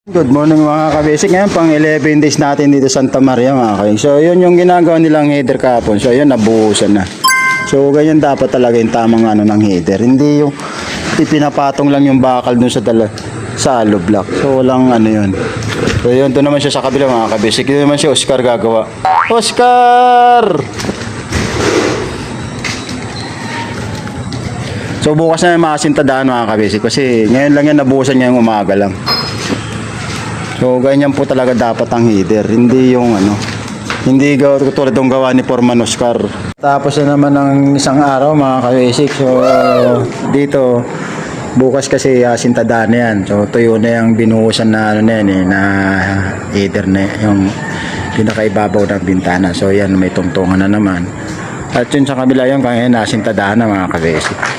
Good morning mga kabisik. Ngayon pang 11 days natin dito sa Santa Maria mga kabisik. So yun yung ginagawa nilang header kahapon. So yun, nabuhusan na. So ganyan dapat talaga yung tamang ng header. Hindi yung ipinapatong lang yung bakal dun sa hollow block. So walang yun. So yun, doon naman siya sa kabila mga kabisik. Yun naman si Oscar gagawa. Oscar! So bukas na yung makasintadaan mga kabisik. Kasi ngayon lang yan, nabuhusan niya yung umaga lang. So ganyan po talaga dapat ang header, hindi yung hindi tulad ng gawa ni Foreman Oscar. Tapos na naman ng isang araw mga ka-basic. So dito bukas kasi sintadaan na yan. So tuyo na yung binuhusan na na header na yung pinakaibabaw ng bintana. So yan, may tungtungan na naman. At yun sa kabila yung kaya nasintadaan na mga ka-basic.